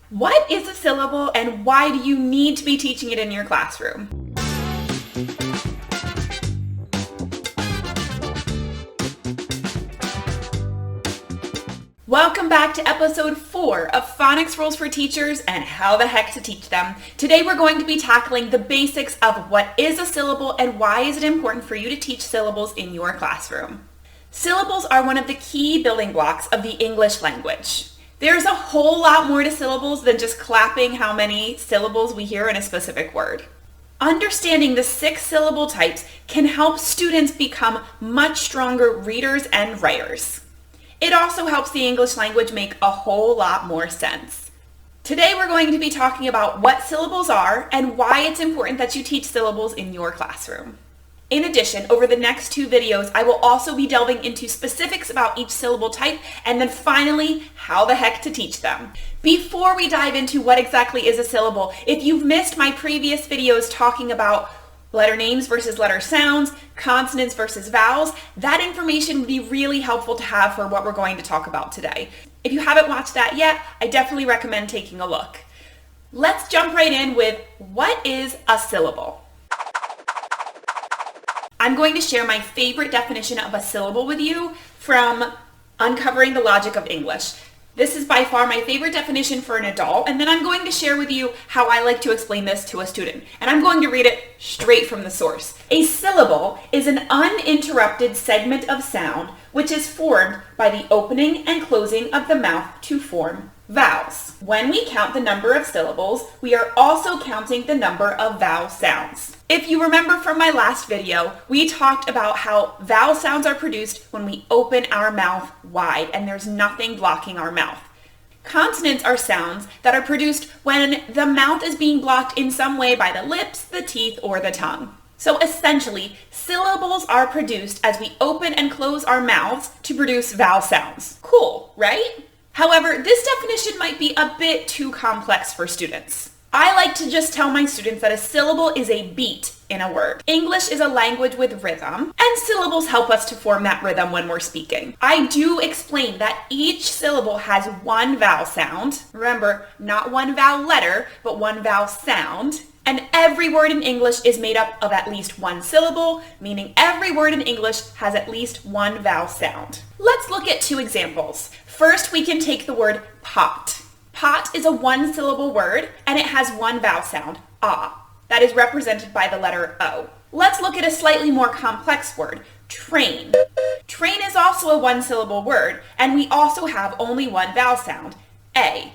What is a syllable and why do you need to be teaching it in your classroom? Welcome back to episode 4 of Phonics Rules for Teachers and How the Heck to Teach Them. Today we're going to be tackling the basics of what is a syllable and why is it important for you to teach syllables in your classroom. Syllables are one of the key building blocks of the English language. There's a whole lot more to syllables than just clapping how many syllables we hear in a specific word. Understanding the 6 syllable types can help students become much stronger readers and writers. It also helps the English language make a whole lot more sense. Today we're going to be talking about what syllables are and why it's important that you teach syllables in your classroom. In addition, over the next 2 videos, I will also be delving into specifics about each syllable type and then finally, how the heck to teach them. Before we dive into what exactly is a syllable, if you've missed my previous videos talking about letter names versus letter sounds, consonants versus vowels, that information would be really helpful to have for what we're going to talk about today. If you haven't watched that yet, I definitely recommend taking a look. Let's jump right in with what is a syllable? I'm going to share my favorite definition of a syllable with you from Uncovering the Logic of English. This is by far my favorite definition for an adult, and then I'm going to share with you how I like to explain this to a student. And I'm going to read it straight from the source. A syllable is an uninterrupted segment of sound which is formed by the opening and closing of the mouth to form vowels. When we count the number of syllables, we are also counting the number of vowel sounds. If you remember from my last video, we talked about how vowel sounds are produced when we open our mouth wide and there's nothing blocking our mouth. Consonants are sounds that are produced when the mouth is being blocked in some way by the lips, the teeth, or the tongue. So essentially, syllables are produced as we open and close our mouths to produce vowel sounds. Cool, right? However, this definition might be a bit too complex for students. I like to just tell my students that a syllable is a beat in a word. English is a language with rhythm, and syllables help us to form that rhythm when we're speaking. I do explain that each syllable has one vowel sound. Remember, not one vowel letter, but one vowel sound. And every word in English is made up of at least one syllable, meaning every word in English has at least one vowel sound. Let's look at 2 examples. First, we can take the word pot. Pot is a 1-syllable word, and it has one vowel sound, ah, that is represented by the letter O. Let's look at a slightly more complex word, train. Train is also a 1-syllable word, and we also have only one vowel sound, A.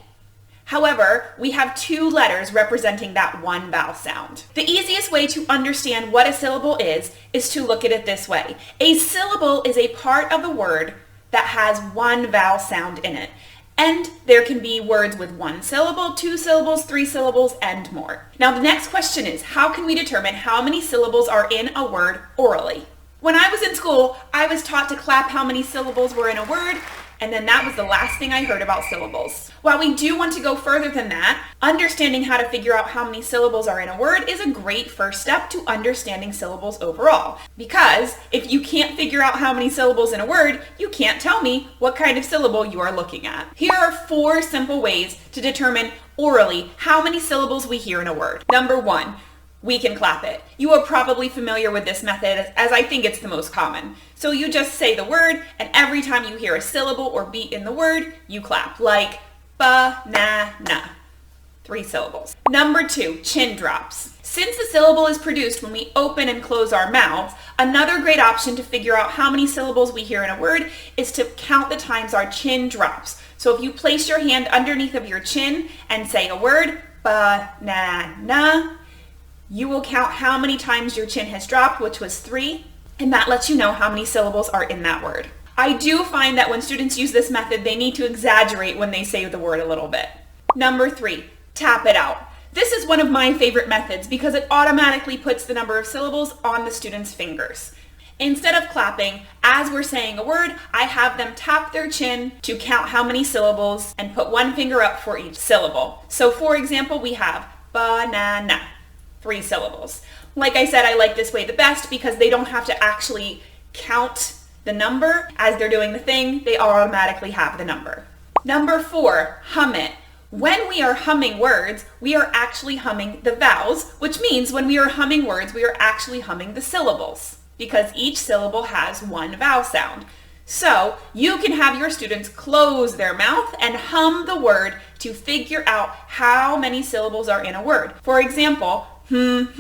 However, we have 2 letters representing that one vowel sound. The easiest way to understand what a syllable is to look at it this way. A syllable is a part of the word that has one vowel sound in it. And there can be words with 1 syllable, 2 syllables, 3 syllables, and more. Now the next question is, how can we determine how many syllables are in a word orally? When I was in school, I was taught to clap how many syllables were in a word, and then that was the last thing I heard about syllables. While we do want to go further than that, understanding how to figure out how many syllables are in a word is a great first step to understanding syllables overall. Because if you can't figure out how many syllables in a word, you can't tell me what kind of syllable you are looking at. Here are 4 simple ways to determine orally how many syllables we hear in a word. Number 1. We can clap it. You are probably familiar with this method as I think it's the most common. So you just say the word and every time you hear a syllable or beat in the word, you clap like banana. 3 syllables. Number 2, chin drops. Since the syllable is produced when we open and close our mouths, another great option to figure out how many syllables we hear in a word is to count the times our chin drops. So if you place your hand underneath of your chin and say a word, banana, you will count how many times your chin has dropped, which was 3, and that lets you know how many syllables are in that word. I do find that when students use this method, they need to exaggerate when they say the word a little bit. Number 3, tap it out. This is one of my favorite methods because it automatically puts the number of syllables on the student's fingers. Instead of clapping, as we're saying a word, I have them tap their chin to count how many syllables and put 1 finger up for each syllable. So for example, we have banana. 3 syllables. Like I said, I like this way the best because they don't have to actually count the number as they're doing the thing. They automatically have the number. Number 4, hum it. When we are humming words, we are actually humming the vowels, which means when we are humming words, we are actually humming the syllables because each syllable has one vowel sound. So you can have your students close their mouth and hum the word to figure out how many syllables are in a word. For example, when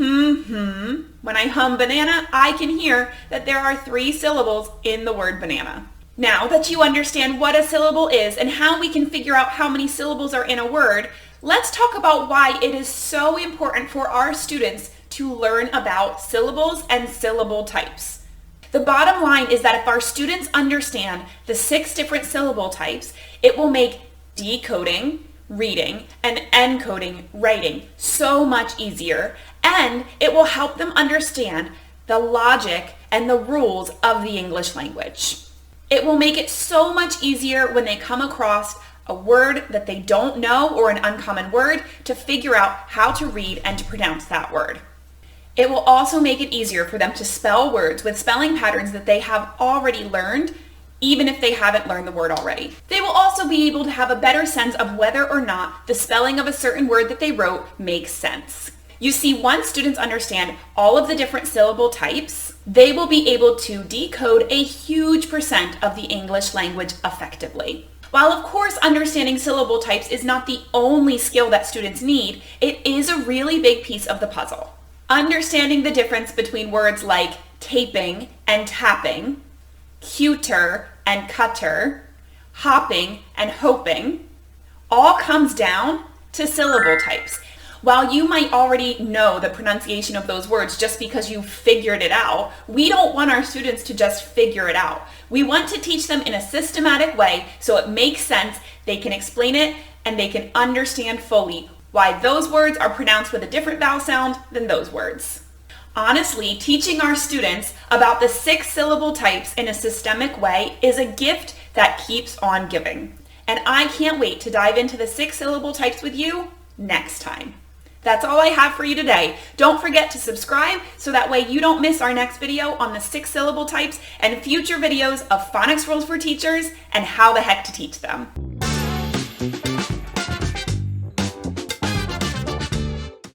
I hum banana, I can hear that there are 3 syllables in the word banana. Now that you understand what a syllable is and how we can figure out how many syllables are in a word, let's talk about why it is so important for our students to learn about syllables and syllable types. The bottom line is that if our students understand the 6 different syllable types, it will make decoding, reading, and encoding, writing so much easier, and it will help them understand the logic and the rules of the English language. It will make it so much easier when they come across a word that they don't know or an uncommon word to figure out how to read and to pronounce that word. It will also make it easier for them to spell words with spelling patterns that they have already learned, even if they haven't learned the word already. They will also be able to have a better sense of whether or not the spelling of a certain word that they wrote makes sense. You see, once students understand all of the different syllable types, they will be able to decode a huge percent of the English language effectively. While of course understanding syllable types is not the only skill that students need, it is a really big piece of the puzzle. Understanding the difference between words like taping and tapping, cuter and cutter, hopping and hoping, all comes down to syllable types. While you might already know the pronunciation of those words just because you figured it out, we don't want our students to just figure it out. We want to teach them in a systematic way so it makes sense, they can explain it, and they can understand fully why those words are pronounced with a different vowel sound than those words. Honestly, teaching our students about the 6 syllable types in a systemic way is a gift that keeps on giving. And I can't wait to dive into the 6 syllable types with you next time. That's all I have for you today. Don't forget to subscribe so that way you don't miss our next video on the 6 syllable types and future videos of phonics rules for teachers and how the heck to teach them.